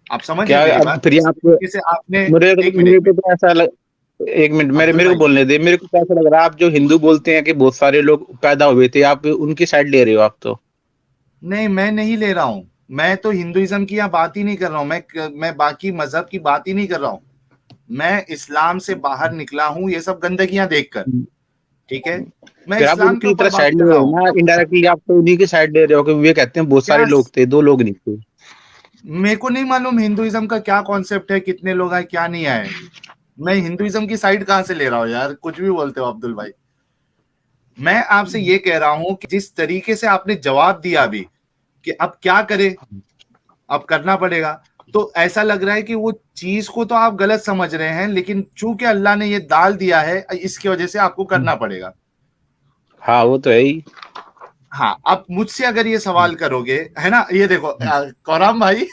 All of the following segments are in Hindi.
आप समझ रहे क्या हैं मेरी अब बात? फिर जिस आप तरीके से आपने एक मिनट, मेरे को तो ऐसा लग, एक मिनट अब्दुल मेरे को भाई, बोलने दे। मेरे को तो ऐसा लग रहा है आप जो हिंदू बोलते हैं कि बहुत सारे लोग पैदा हुए थे, आप उनकी साइड ले रहे हो आप तो। नहीं मैं नहीं ले रहा हूं। मैं तो हिंदुइज्म की यहाँ बात ही नहीं कर रहा हूं। मैं बाकी मजहब की बात ही नहीं कर रहा हूं। मैं इस्लाम से बाहर निकला हूं ये सब गंदगियां देखकर। ठीक है, मैं फिर आप इस्लाम के उनकी ऊपर तरह बात साइड ले कर रहे रहा हो हूं। ना, इनडायरेक्टली आप तो उन्हीं की साइड ले रहे हो कि वे कहते हैं बहुत क्या सारे लोग थे, दो लोग नहीं थे। मेरे को नहीं मालूम हिंदुइज्म का क्या कॉन्सेप्ट है, कितने लोग आए क्या नहीं आए। मैं हिंदुइज्म की साइड कहां से ले रहा हूँ यार, कुछ भी बोलते हो अब्दुल भाई। मैं आपसे ये कह रहा हूं कि जिस तरीके से आपने जवाब दिया अभी कि अब क्या करें, अब करना पड़ेगा, तो ऐसा लग रहा है कि वो चीज को तो आप गलत समझ रहे हैं, लेकिन चूंकि अल्लाह ने ये डाल दिया है इसकी वजह से आपको करना पड़ेगा। हाँ वो तो है ही। हाँ, आप मुझसे अगर ये सवाल करोगे, है ना, ये देखो कौराम भाई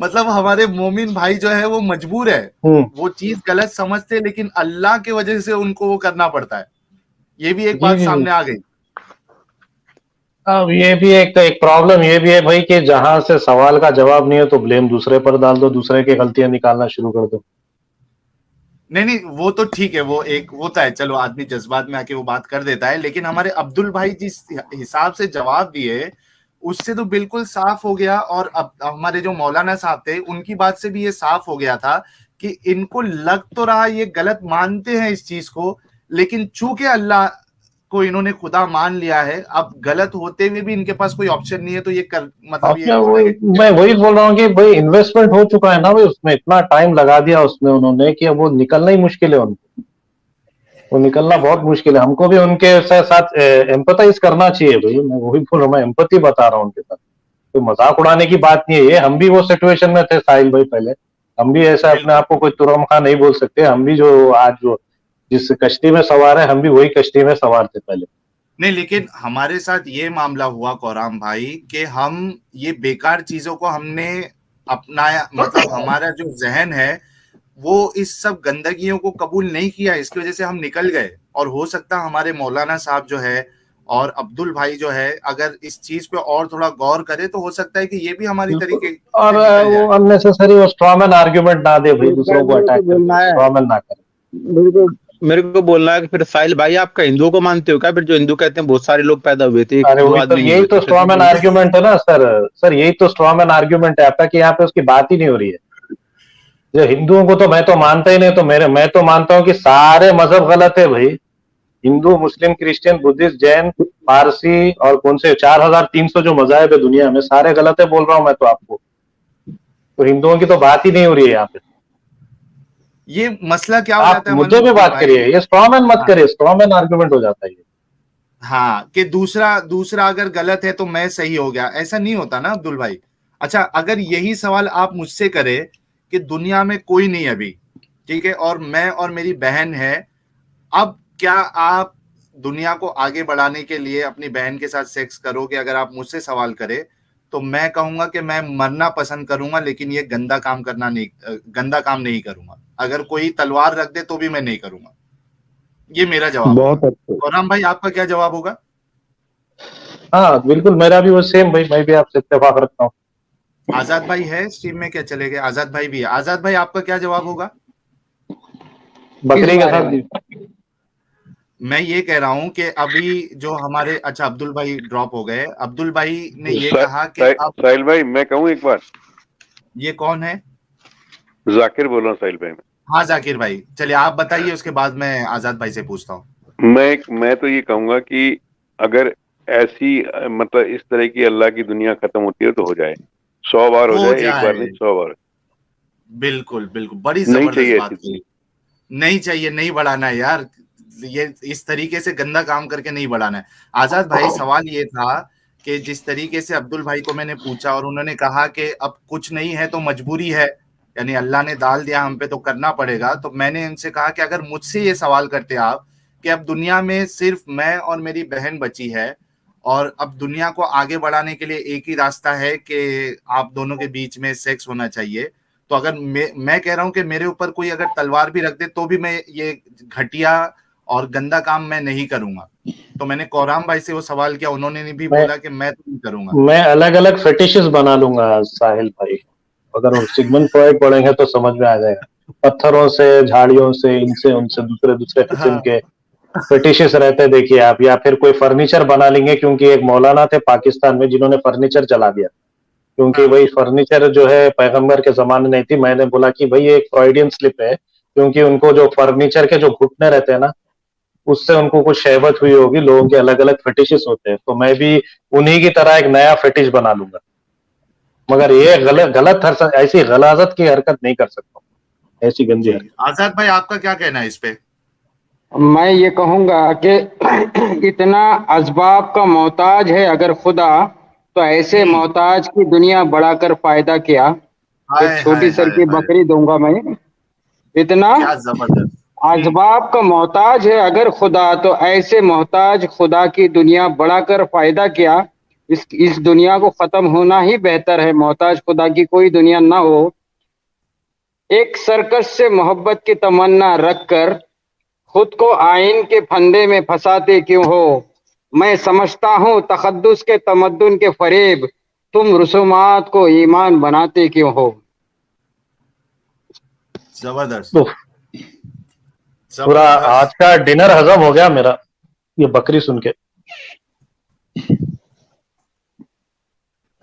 मतलब हमारे मोमिन भाई जो है वो मजबूर है, हम्म। वो चीज गलत समझते, लेकिन अल्लाह की वजह से उनको वो करना पड़ता है। ये भी एक जी बात जी जी। सामने आ गई। अब ये भी एक प्रॉब्लम ये भी है भाई कि जहां से सवाल का जवाब नहीं है तो ब्लेम दूसरे पर डाल दो, दूसरे की गलतियां निकालना शुरू कर दो। नहीं नहीं, वो तो ठीक है, वो एक होता है, चलो आदमी जज्बात में आके वो बात कर देता है, लेकिन हमारे अब्दुल भाई जिस हिसाब से जवाब दिए उससे तो बिल्कुल साफ हो गया। और अब हमारे जो मौलाना साहब थे उनकी बात से भी ये साफ हो गया था कि इनको लग तो रहा ये गलत मानते हैं इस चीज को, लेकिन चूंकि अल्लाह को इन्होंने खुदा मान लिया है, अब गलत होते हुए भी इनके पास कोई ऑप्शन नहीं है, तो ये कर मतलब ये आपने बोलेंगे मैं वही बोल रहा हूँ कि भाई इन्वेस्टमेंट हो चुका है ना भाई, उसमें इतना टाइम लगा दिया उसमें उन्होंने कि अब वो निकलना ही मुश्किल है उनको। वो निकलना बहुत बिल्कुल। मुश्किल है, हमको भी उनके साथ एम्पथाइज करना चाहिए भाई। मैं वही बोल रहा हूँ, मैं एम्पथी बता रहा हूँ उनके साथ। तो मजाक उड़ाने की बात नहीं है ये, हम भी वो सिचुएशन में थे साहिल भाई पहले। हम भी ऐसा अपने बिल्कुल आप को कोई तुरम खा नहीं बोल सकते, हम भी जो आज जो जिस कश्ती में सवार है हम भी वही कश्ती में सवार थे पहले। नहीं, लेकिन हमारे साथ ये मामला हुआ कौराम भाई कि हम ये बेकार चीजों को हमने अपनाया, मतलब हमारा जो जहन है वो इस सब गंदगियों को कबूल नहीं किया, इसकी वजह से हम निकल गए। और हो सकता है हमारे मौलाना साहब जो है और अब्दुल भाई जो है अगर इस चीज पे और थोड़ा गौर करे तो हो सकता है कि ये भी हमारी बिल्कुल। तरीके और से निकल वो जाए। अननेसेसरी वो स्ट्रॉमैन आर्ग्यूमेंट ना दे भाई, एक बार दूसरों को मेरे अटैक को करके बोलना है, स्ट्रॉमैन ना करे। मेरे को बोलना है कि फिर साहिल भाई आपका हिंदुओं को मानते हो क्या? फिर जो हिंदू कहते हैं बहुत सारे लोग पैदा हुए थे, एक अरे दो वही तो, आदमी नहीं यही हुए तो थे, सच में स्ट्रॉमैन बोलते हैं। आर्ग्यूमेंट है ना सर। सर यही तो स्ट्रॉमैन आर्ग्यूमेंट है आपका कि यहाँ पे उसकी बात ही नहीं हो रही है। जो हिंदुओं को तो मैं तो मानता ही नहीं, तो मैं तो मानता हूँ कि सारे मजहब गलत है भाई। हिंदू, मुस्लिम, क्रिश्चियन, बुद्धिस्ट, जैन, पारसी और कौन से 4300 जो मजाहब है दुनिया में, सारे गलत है बोल रहा हूँ मैं तो आपको। तो हिंदुओं की तो बात ही नहीं हो रही है यहाँ पे। ये मसला क्या हो आप जाता है मुद्दे मालूम पे अब्दुल बात भाई? करिए, ये स्ट्रॉमैन मत हाँ करिए, स्ट्रॉमैन आर्ग्यूमेंट हो जाता है ये। हाँ, कि दूसरा दूसरा अगर गलत है तो मैं सही हो गया, ऐसा नहीं होता ना अब्दुल भाई। अच्छा, अगर यही सवाल आप मुझसे करें कि दुनिया में कोई नहीं अभी, ठीक है, और मैं और मेरी बहन है, अब क्या आप दुनिया को आगे बढ़ाने के लिए अपनी बहन के साथ सेक्स करोगे? अगर आप मुझसे सवाल करें तो मैं कहूंगा कि मैं मरना पसंद करूंगा, लेकिन ये गंदा काम नहीं करूंगा। अगर कोई तलवार रख दे तो भी मैं नहीं करूंगा। ये मेरा जवाब होगा। बहुत अच्छे। और राम भाई आपका क्या जवाब होगा? हाँ बिल्कुल, मेरा भी वो सेम भाई, मैं भी आपसे इत्तेफाक रखता हूँ। आजाद भाई है स्ट्रीम में क्या? चले गए? आजाद भाई भी है। आजाद भाई आपका क्या जवाब होगा? किस बकरी के बारे साथ में? मैं ये कह रहा हूं कि अभी जो हमारे, अच्छा अब्दुल भाई ड्रॉप हो गए, अब्दुल भाई ने ये कहा कि अब साहिल भाई मैं कहूँ एक बार। ये कौन है? जाकिर बोल रहा हूँ साहिल भाई। हाँ जाकिर भाई, चलिए आप बताइए, उसके बाद मैं आजाद भाई से पूछता हूँ। मैं तो ये कहूंगा कि अगर ऐसी मतलब इस तरह की अल्लाह की दुनिया खत्म होती है तो हो जाए, 100 बार हो हो जाए, एक बार जाए, नहीं 100 बार। बिल्कुल बिल्कुल, बड़ी नहीं जबरदस्त चाहिए बात ऐसी कही। दुनिया। नहीं चाहिए, नहीं बढ़ाना है यार, ये इस तरीके से गंदा काम करके नहीं बढ़ाना है। आजाद भाई सवाल ये था कि जिस तरीके से अब्दुल भाई को मैंने पूछा और उन्होंने कहा कि अब कुछ नहीं है तो मजबूरी है, यानी अल्लाह ने डाल दिया हम पे तो करना पड़ेगा, तो मैंने इनसे कहा कि अगर मुझसे ये सवाल करते आप कि अब दुनिया में सिर्फ मैं और मेरी बहन बची है और अब दुनिया को आगे बढ़ाने के लिए एक ही रास्ता है कि आप दोनों के बीच में सेक्स होना चाहिए, तो अगर मैं कह रहा हूं कि मेरे ऊपर कोई अगर तलवार भी रख दे तो भी मैं ये घटिया और गंदा काम मैं नहीं करूंगा। तो मैंने कौराम भाई से वो सवाल किया, उन्होंने भी मैं बोला कि मैं तो नहीं करूंगा। मैं अलग अलग फेटिशेस बना लूंगा साहिल भाई। अगर वो सिगमंड फ्रॉइड पढ़ेंगे तो समझ में आ जाएगा। पत्थरों से, झाड़ियों से, इनसे उनसे दूसरे दूसरे किस्म हाँ के फेटिशेस रहते हैं, देखिए आप। या फिर कोई फर्नीचर बना लेंगे, क्योंकि एक मौलाना थे पाकिस्तान में जिन्होंने फर्नीचर चला दिया, क्योंकि हाँ वही फर्नीचर जो है पैगंबर के जमाने नहीं थी। मैंने बोला कि भाई ये एक फ्रॉइडियन स्लिप है, क्योंकि उनको जो फर्नीचर के जो घुटने रहते हैं ना, उससे उनको कुछ शहवत हुई होगी। लोगों के अलग अलग फेटिशेस होते हैं, तो मैं भी उन्हीं की तरह एक नया फेटिश बना लूंगा। मगर ये ऐसी गलाजत की हरकत नहीं कर सकता, ऐसी गंदी जी। हरकत। आजाद भाई आपका क्या कहना है इस पे? मैं ये कहूंगा कि इतना असबाब का मोहताज है अगर खुदा, तो ऐसे मोहताज की दुनिया बढ़ाकर फायदा क्या। एक हाय छोटी हाय सर हाय की हाय, बकरी दूंगा मैं। इतना क्या जबरदस्त। असबाब का मोहताज है अगर खुदा, तो ऐसे मोहताज खुदा की दुनिया बढ़ाकर फायदा क्या। इस दुनिया को खत्म होना ही बेहतर है, मोहताज खुदा की कोई दुनिया ना हो। एक सर्कस से मोहब्बत की तमन्ना रखकर खुद को आइन के फंदे में फंसाते क्यों हो। मैं समझता हूँ तखद्दुस के तमद्दुन के फरेब, तुम रसूमात को ईमान बनाते क्यों हो। जबरदस्त तो पूरा आज जबरदस्त का डिनर हजम हो गया मेरा, ये बकरी सुन के।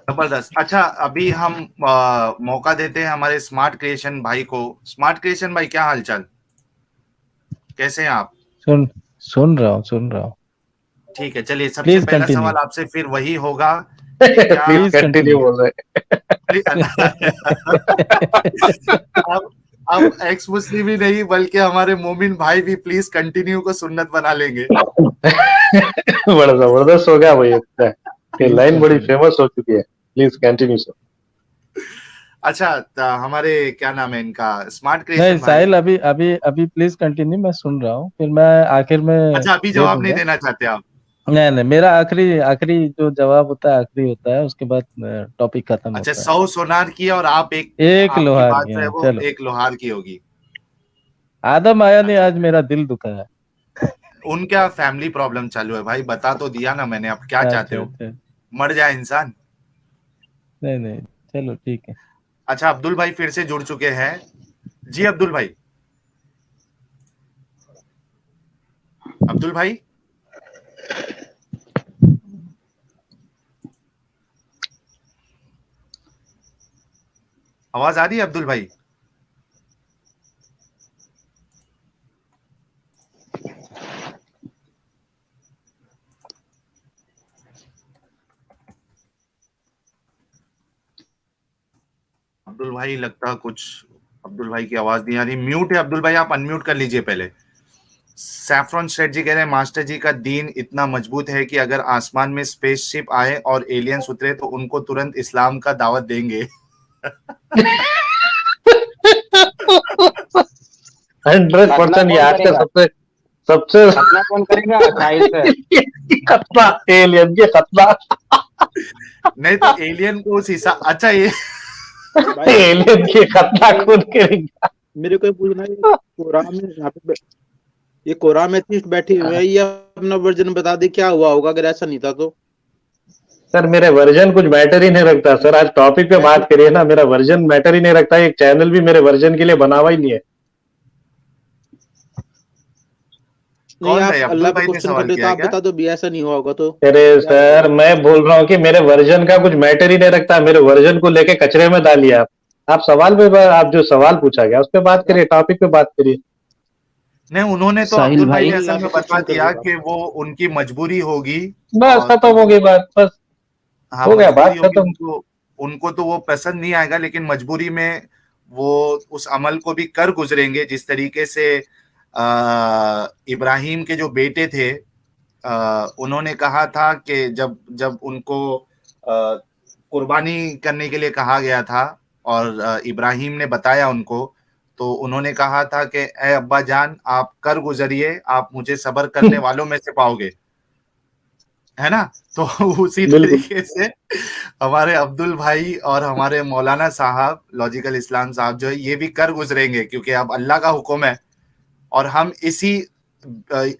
जबरदस्त। अच्छा, अभी हम मौका देते हैं हमारे स्मार्ट क्रिएशन भाई को। स्मार्ट क्रिएशन भाई, क्या हालचाल, कैसे हैं आप? सुन रहा हूँ। ठीक है, चलिए सबसे प्लीज पहला कंटिन्यू। सवाल आपसे फिर वही होगा कि क्या प्लीज कंटिन्यू बोल रहे। अब एक्स मुस्लिम ही नहीं बल्कि हमारे मोमिन भाई भी प्लीज कंटिन्यू को सुन्नत बना लेंगे। बड़ा जबरदस्त हो गया भाई, ये लाइन बड़ी फेमस हो चुकी है। Please continue sir. अच्छा, हमारे क्या नाम है इनका, स्मार्ट नहीं क्रिएशन भाई। साहिल, अभी अभी अभी प्लीज कंटिन्यू, मैं सुन रहा हूँ, फिर मैं आखिर में अच्छा, अभी दे जवाब नहीं दूंगा। देना चाहते आप? नहीं, मेरा आखिरी आखिरी जो जवाब होता है आखिरी होता है, उसके बाद टॉपिक खत्म अच्छा, होता है। 100 सोनार की और आप एक आपकी लोहार बात की, जो है हाँ, वो चलो। एक लोहार की होगी। आदम आया नहीं, अच्छा, आज मेरा दिल दुखा है। उनका फैमिली प्रॉब्लम चालू है भाई, बता तो दिया ना मैंने, अब क्या चाहते अच्छा हो, अच्छा। मर जाए इंसान। नहीं, चलो ठीक है। अच्छा, अब्दुल भाई फिर से जुड़ चुके हैं। जी अब्दुल भाई, अब्दुल भाई आवाज आ रही है अब्दुल भाई? अब्दुल भाई लगता कुछ, अब्दुल भाई की आवाज नहीं आ रही, म्यूट है अब्दुल भाई, आप अनम्यूट कर लीजिए पहले। सैफरॉन शेठ जी कह रहे हैं मास्टर जी का दीन इतना मजबूत है कि अगर आसमान में स्पेसशिप आए और एलियंस उतरे तो उनको तुरंत इस्लाम का दावत देंगे। 100% ये आज का सबसे सबसे खतना कौन करेगा साहिल से। खतरा, एलियन के खतरा। नहीं तो एलियन को उस हिसाब, अच्छा ये एलियन के खतरा कौन करेगा। मेरे को पूछना है, कोरान में यहाँ पे ये कोरान में एथिस्ट बैठे हुए हैं, ये अपना वर्जन बता दे क्या हुआ होगा अगर ऐसा नहीं था तो। सर मेरे वर्जन कुछ मैटर ही नहीं रखता सर, आज टॉपिक पे बात करिए ना। मेरा वर्जन मैटर ही नहीं रखता, एक चैनल भी मेरे वर्जन के लिए बना हुआ ही नहीं है। नहीं, कौन आप है, अब्दुल अल्लाह पे भाई ने क्वेश्चन सवाल कर रहे हो किया तो है आप क्या? बता दो भी ऐसा नहीं हुआ होगा तो। अरे सर मैं बोल रहा हूँ कि मेरे वर्जन का कुछ मैटर ही नहीं रखता, मेरे वर्जन को लेके कचरे में डालिए आप सवाल पे, आप जो सवाल पूछा गया उस पर बात करिए, टॉपिक पे बात करिए। नहीं, उन्होंने तो साहिल अब्दुल भाई भाई, ने असल अल्लाह में पे बता क्वेश्चन कर दिया रहे हो कि वो उनकी मजबूरी होगी। बस और खत्म तो हो गई बात, बस हाँ, हो गया, बात मजबूरी होगी, खत्म। उनको उनको तो वो पसंद नहीं आएगा, लेकिन मजबूरी में वो उस अमल को भी कर गुजरेंगे जिस तरीके से इब्राहिम के जो बेटे थे, उन्होंने कहा था कि जब जब उनको कुर्बानी करने के लिए कहा गया था और इब्राहिम ने बताया उनको, तो उन्होंने कहा था कि ए अब्बा जान, आप कर गुजरिए, आप मुझे सब्र करने वालों में से पाओगे, है ना? तो उसी बिल्कुल तरीके से हमारे अब्दुल भाई और हमारे मौलाना साहब लॉजिकल इस्लाम साहब जो है ये भी कर गुजरेंगे, क्योंकि अब अल्लाह का हुक्म है और हम इसी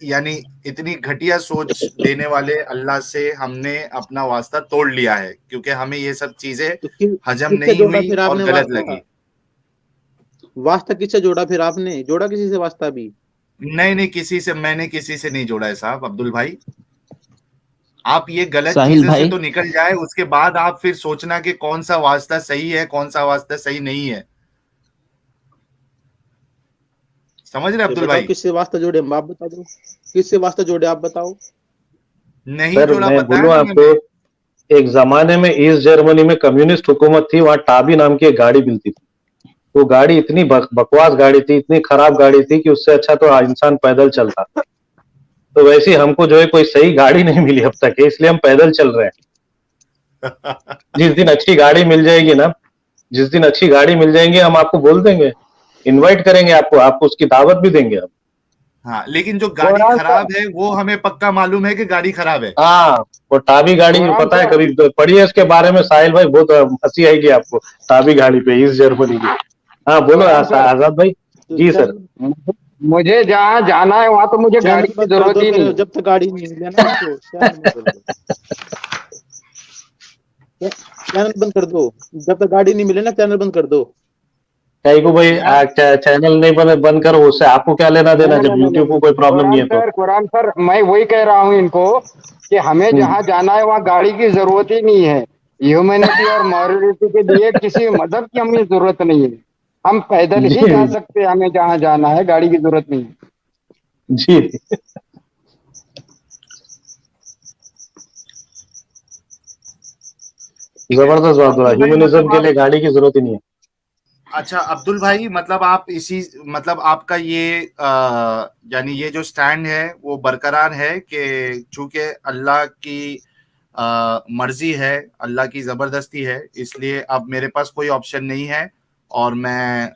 यानी इतनी घटिया सोच देने वाले अल्लाह से हमने अपना वास्ता तोड़ लिया है, क्योंकि हमें ये सब चीजें तो हजम किससे नहीं जोड़ा हुई फिर और आपने गलत वास्ता? लगी। वास्ता किससे जोड़ा फिर आपने? जोड़ा किसी से वास्ता भी? नहीं, मैंने किसी से नहीं जोड़ा है साहब अब्दुल भाई। आप ये गलत साहिल चीजों से भाई, तो निकल जाए, उसके बाद आप फिर सोचना कि कौन सा वास्ता सही है, कौन सा वास्ता सही नहीं है। समझ रहे ये अब्दुल बताओ भाई? किससे वास्ता जोड़े हम, आप बता दो किससे वास्ता जोड़े, आप बताओ। नहीं सर जोड़ा, मैं बताया बोलूं ना आपको, मैंने। एक जमाने में ईस्ट जर्मनी में कम्युनिस्ट हुकूमत थी, वहां टाबी नाम की एक गाड़ी मिलती थी। वो गाड़ी इतनी बकवास गाड़ी थी, इतनी खराब गाड़ी थी कि उससे अच्छा तो इंसान पैदल चलता। तो वैसे ही हमको जो है कोई सही गाड़ी नहीं मिली अब तक, इसलिए हम पैदल चल रहे हैं। जिस दिन अच्छी गाड़ी मिल जाएगी ना, जिस दिन अच्छी गाड़ी मिल जाएंगी, हम आपको बोल देंगे, इनवाइट करेंगे आपको उसकी दावत भी देंगे हम। हाँ, लेकिन जो गाड़ी कोरान सर, खराब है वो हमें पक्का मालूम है कि गाड़ी खराब है। हाँ, वो टाबी गाड़ी कोरान पता है, सर, कभी पढ़िए इसके बारे में साहिल भाई, बहुत हंसी आएगी आपको। टाबी गाड़ी पे ईस्ट जर्मनी की। हाँ बोलो कोरान सर, आजाद भाई। तो जी सर। मुझे जहाँ जाना है वहां तो मुझे गाड़ी चैनल की बंद कर जरूरत दो ही फिर, नहीं है। जब तक गाड़ी नहीं मिले ना हमको। चैनल बंद कर दो, चैनल बंद कर दो, जब तक गाड़ी नहीं मिले ना चैनल बंद कर दो। कहीं को भाई यार चैनल नहीं बंद करो, उससे आपको क्या लेना नहीं देना, नहीं जब नहीं नहीं यूट्यूब को नहीं। कोई प्रॉब्लम नहीं है तो। कुरान सर, मैं वही कह रहा हूँ इनको कि हमें हम्म, जहाँ जाना है वहाँ गाड़ी की जरूरत ही नहीं है। ह्यूमैनिटी और मॉरलिटी के लिए किसी मदद की हमें जरूरत नहीं है। हम पैदल ही जा जी सकते हैं, हमें जहाँ जाना है गाड़ी की जरूरत नहीं है। जी। जबरदस्त बात बोला, अब्दुल भाई ह्यूमनिज्म मतलब के आप, लिए गाड़ी की जरूरत ही नहीं है। अच्छा अब्दुल भाई मतलब आप इसी, मतलब आपका ये यानी ये जो स्टैंड है वो बरकरार है कि चूंकि अल्लाह की मर्जी है, अल्लाह की जबरदस्ती है, इसलिए अब मेरे पास कोई ऑप्शन नहीं है और मैं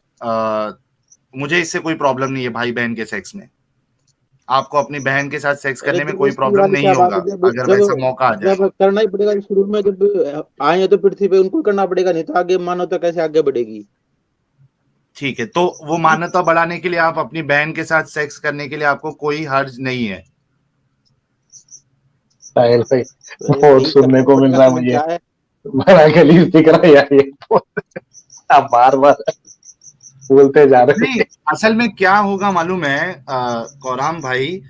मुझे इससे कोई प्रॉब्लम नहीं है भाई बहन के सेक्स में। आपको अपनी बहन के साथ सेक्स अरे करने में जब कोई उसकी प्रॉब्लम वाली नहीं क्या बात होगा है, जब अगर जब वैसा मौका आ जाए। जब करना ही पड़ेगा शुरू में, जब आए हैं तो पृथ्वी पे उनको करना पड़ेगा, नहीं तो आगे मानो तो कैसे आगे बढ़ेगी। ठीक है, तो वो मान्यता बढ़ाने के लिए आप अपनी बहन के साथ सेक्स करने के लिए आपको कोई हर्ज नहीं है। साहिल भाई, अरे बहुत भाई सुनने करना को मिल पड़ेगा, रहा है इसमें मुझे, क्या है। बड़ा गलीज दिख रहा है यार ये तो। आप बार बार बोलते जा रहे नहीं, हैं। असल में क्या होगा मालूम है कौराम भाई,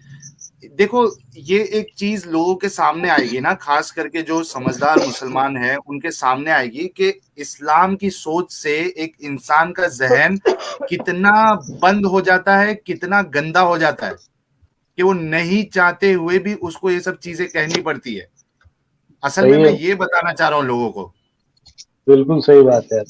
देखो ये एक चीज लोगों के सामने आएगी ना, खास करके जो समझदार मुसलमान है उनके सामने आएगी कि इस्लाम की सोच से एक इंसान का जहन कितना बंद हो जाता है, कितना गंदा हो जाता है कि वो नहीं चाहते हुए भी उसको ये सब चीजें कहनी पड़ती है। असल में सही मैं है, ये बताना चाह रहा हूँ लोगों को, बिल्कुल सही बात है।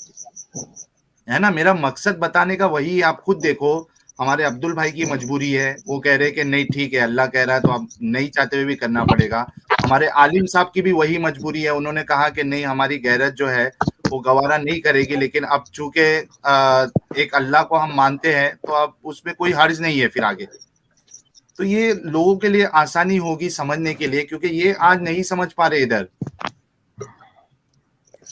है ना, मेरा मकसद बताने का वही है। आप खुद देखो, हमारे अब्दुल भाई की मजबूरी है, वो कह रहे हैं कि नहीं ठीक है अल्लाह कह रहा है तो आप नहीं चाहते हुए भी करना पड़ेगा। हमारे आलिम साहब की भी वही मजबूरी है, उन्होंने कहा कि नहीं हमारी गैरत जो है वो गवारा नहीं करेगी, लेकिन अब चूंकि एक अल्लाह को हम मानते हैं तो अब उसमें कोई हर्ज नहीं है फिर आगे। तो ये लोगों के लिए आसानी होगी समझने के लिए, क्योंकि ये आज नहीं समझ पा रहे इधर।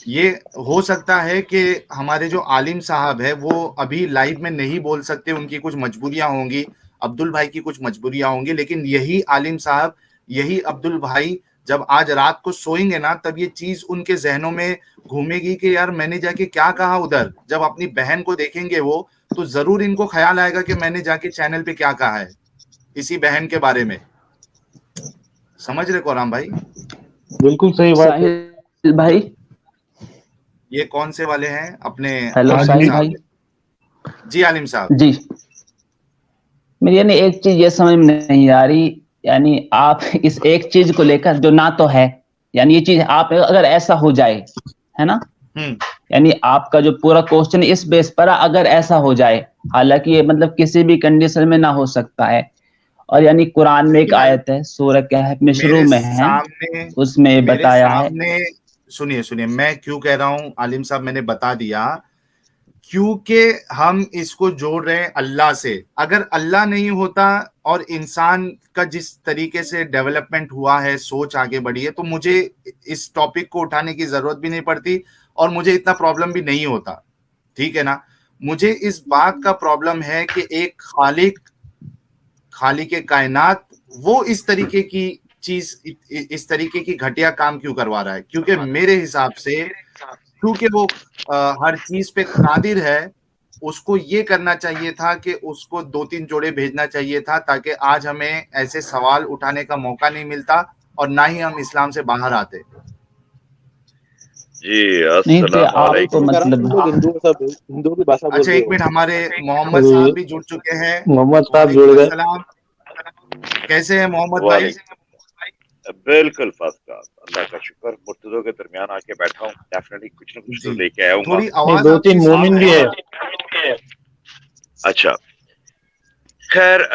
ये हो सकता है कि हमारे जो आलिम साहब है वो अभी लाइव में नहीं बोल सकते, उनकी कुछ मजबूरियां होंगी, अब्दुल भाई की कुछ मजबूरियां होंगी, लेकिन यही आलिम साहब, यही अब्दुल भाई जब आज रात को सोएंगे ना, तब ये चीज उनके जहनों में घूमेगी कि यार मैंने जाके क्या कहा उधर। जब अपनी बहन को देखेंगे वो, तो जरूर इनको ख्याल आएगा कि मैंने जाके चैनल पे क्या कहा है इसी बहन के बारे में। समझ रहे कोराम भाई? बिल्कुल सही बात है। साहिल भाई, ये कौन से वाले हैं अपने हेलो आलिम साहिल साहब? भाई। जी आलिम साहब। जी, मेरी यानी एक चीज ये समझ में नहीं आ रही, यानी आप इस एक चीज को लेकर जो ना तो है, यानी ये चीज आप अगर ऐसा हो जाए, है ना, हम्म। यानी आपका जो पूरा क्वेश्चन इस बेस पर है, अगर ऐसा हो जाए, हालांकि ये मतलब किसी भी कंडीशन में ना हो सकता है, और यानी कुरान में एक यार आयत है, सूरह कहफ में शुरू मेरे में है, सामने उसमें मेरे बताया है। सामने सुनिए सुनिए, मैं क्यों कह रहा हूं आलिम साहब, मैंने बता दिया, क्योंकि हम इसको जोड़ रहे हैं अल्लाह से। अगर अल्लाह नहीं होता और इंसान का जिस तरीके से डेवलपमेंट हुआ है, सोच आगे बढ़ी है, तो मुझे इस टॉपिक को उठाने की जरूरत भी नहीं पड़ती और मुझे इतना प्रॉब्लम भी नहीं होता। ठीक है ना? मुझे इस बात का प्रॉब्लम है कि एक खालिक खालिक कायनात वो इस तरीके की चीज, इस तरीके की घटिया काम क्यों करवा रहा है? क्योंकि मेरे हिसाब से क्योंकि वो हर चीज पे कादिर है, उसको ये करना चाहिए था कि उसको 2-3 जोड़े भेजना चाहिए था, ताकि आज हमें ऐसे सवाल उठाने का मौका नहीं मिलता और ना ही हम इस्लाम से बाहर आते। जी नहीं तो अस्सलाम आप तो वालेकुम। मतलब लोग हिंदुओं की भाषा अच्छा बोलते एक हो। मिनट, हमारे मोहम्मद अभी साहब भी जुड़ चुके हैं। मोहम्मद साहब जुड़ वालेकुम गए। अस्सलाम, कैसे हैं मोहम्मद भाई? वालेकुम, बिल्कुल फर्स्ट क्लास, अल्लाह का शुक्र। मुर्तजों के दरमियान आके बैठा हूँ, डेफिनेटली कुछ ना कुछ तो जी, लेके आऊंगा। थोड़ी नहीं, आवाज 2-3 आपकी साफ मोमिन भी है। है। अच्छा खैर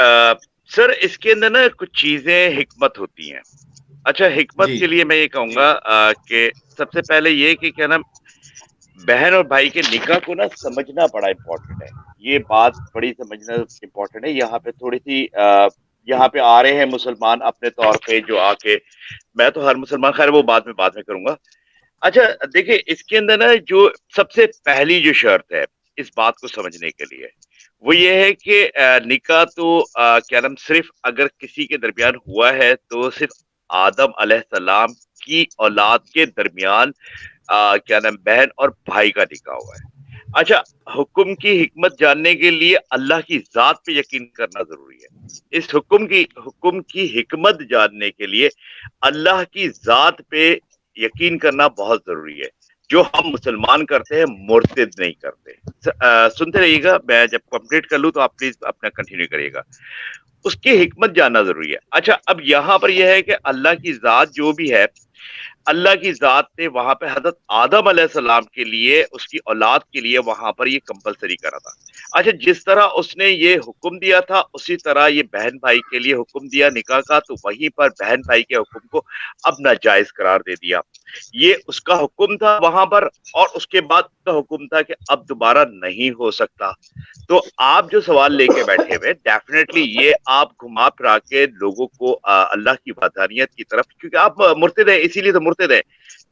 सर, इसके अंदर ना कुछ चीजें हिकमत होती हैं। अच्छा, हिकमत जी के लिए मैं ये कहूंगा कि सबसे पहले ये कि क्या नाम, बहन और भाई के निकाह को ना समझना बड़ा इम्पोर्टेंट है। ये बात बड़ी समझना इम्पोर्टेंट है। यहाँ पे थोड़ी सी यहाँ पे आ रहे हैं मुसलमान अपने तौर पे जो आके, मैं तो हर मुसलमान, खैर वो बात में करूंगा। अच्छा देखिए, इसके अंदर ना जो सबसे पहली जो शर्त है इस बात को समझने के लिए, वो ये है कि निकाह तो क्या नाम, सिर्फ अगर किसी के दरमियान हुआ है तो सिर्फ आदम अलैहिस्सलाम की औलाद के दरमियान क्या नाम, बहन और भाई का निकाह हुआ है। अच्छा, हुक्म की हिकमत जानने के लिए अल्लाह की जात पे यकीन करना जरूरी है। इस हुक्म की हिकमत जानने के लिए अल्लाह की जात पे यकीन करना बहुत जरूरी है, जो हम मुसलमान करते हैं, मुर्तिद नहीं करते। सुनते रहिएगा, मैं जब कंप्लीट कर लूं तो आप प्लीज अपना कंटिन्यू करिएगा। उसकी हिकमत जानना जरूरी है। अच्छा, अब यहाँ पर यह है कि अल्लाह की जात जो भी है, अल्लाह की जात ने वहां पे हजरत आदम अलैहिस्सलाम के लिए, उसकी औलाद के लिए वहां पर ये कंपलसरी करा था। अच्छा, जिस तरह उसने ये हुक्म दिया था उसी तरह ये बहन भाई के लिए हुक्म दिया निकाह का, तो वहीं पर बहन भाई के हुक्म को अब नाजायज करार दे दिया। ये उसका हुक्म था वहां पर, और उसके बाद का हुक्म था कि अब दोबारा नहीं हो सकता। तो आप जो सवाल लेके बैठे हुए, डेफिनेटली ये आप घुमा फिरा के लोगों को अल्लाह की वहदानियत की तरफ, क्योंकि आप मुर्तिद हैं, इसीलिए तो मुर्तिद हैं,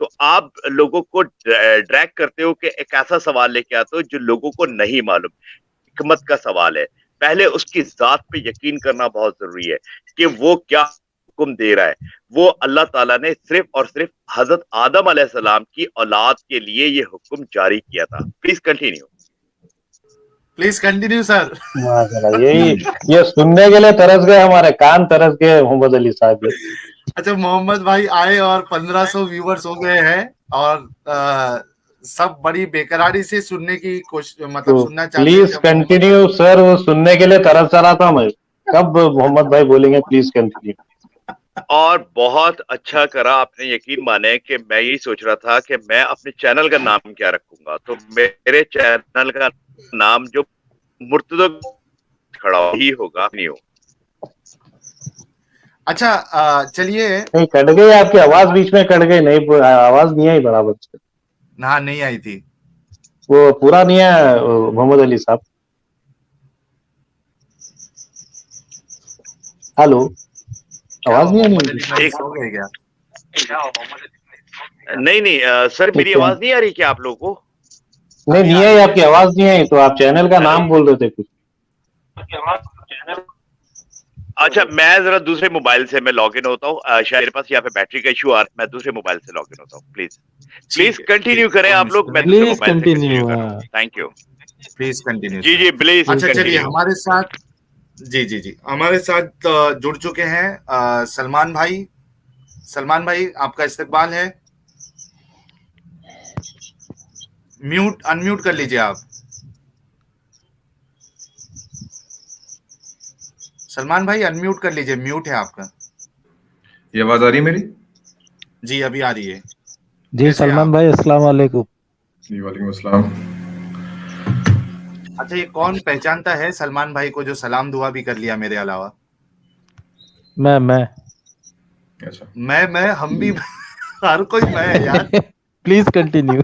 तो आप लोगों को ड्रैग करते हो कि एक ऐसा सवाल लेके आते हो जो लोगों को नहीं मालूम। हिकमत का सवाल है, पहले उसकी जात पे यकीन करना बहुत जरूरी है कि वो क्या हुक्म दे रहा है। वो अल्लाह ताला ने सिर्फ और सिर्फ हजरत आदम अलैहिस्सलाम की औलाद के लिए ये हुक्म जारी किया था। Please continue. Please continue sir. माशाल्लाह, यही ये सुनने के लिए तरस गए, हमारे कान तरस गए मोहम्मद अली साहब के। अच्छा, मोहम्मद भाई आए और 1500 व्यूवर्स हो गए हैं और सब बड़ी बेकरारी से सुनने की कोशिश, मतलब तो सुनना चाहते हैं। प्लीज जब मोहम्मद कंटिन्यू सर, वो सुनने के लिए तरस रहा था मैं। कब मोहम्मद भाई बोलेंगे प्लीज कंटिन्यू? और बहुत अच्छा करा आपने, यकीन माने कि मैं यही सोच रहा था कि मैं अपने चैनल का नाम क्या रखूंगा, तो मेरे चैनल का नाम जो मुर्तज़ा खड़ा ही होगा। नहीं हो अच्छा चलिए। नहीं, कट गई आपकी आवाज, बीच में कट गई, नहीं आवाज नहीं आई बराबर से। हाँ, नहीं आई थी। वो पूरा नहीं आया मोहम्मद अली साहब। हेलो, क्या आवाज नहीं आ मोहम्मद रही? अली भाई सो गए क्या? नहीं सर, मेरी ठीक है। आवाज नहीं आ रही क्या आप लोगों को? नहीं, अभी नहीं आ आई, रही है। आपकी आवाज नहीं आई, तो आप चैनल का नाम बोल रहे थे कुछ। अच्छा, मैं जरा दूसरे मोबाइल से मैं लॉग इन होता हूँ, शायद मेरे पास यहाँ पे बैटरी का इशू आ रहा है, मैं दूसरे मोबाइल से लॉग इन होता हूँ। प्लीज ठीक है, कंटिन्यू करें कोई आप लोग, मैं मुश्किल दूसरे प्लीज मोबाइल से कंटिन्यू कंटिन्यू। कर रहा हूँ। Thank you. प्लीज कंटिन्यू जी सर। जी प्लीज अच्छा चलिए, कंटिन्यू। हमारे साथ जी हमारे साथ जुड़ चुके हैं सलमान भाई। सलमान भाई, आपका इस्तकबाल है। म्यूट अनम्यूट कर लीजिए आप। सलमान भाई अनम्यूट कर लीजिए, म्यूट है आपका। ये आवाज आ रही है मेरी? जी अभी आ रही है। जी कैसे हैं सलमान आप? भाई, अस्सलाम वालेकुम। जी वालेकुम अस्सलाम। अच्छा, ये कौन पहचानता है सलमान भाई को जो सलाम दुआ भी कर लिया मेरे अलावा? मैं अच्छा, मैं हम भी हर कोई मैं है यार। Please continue.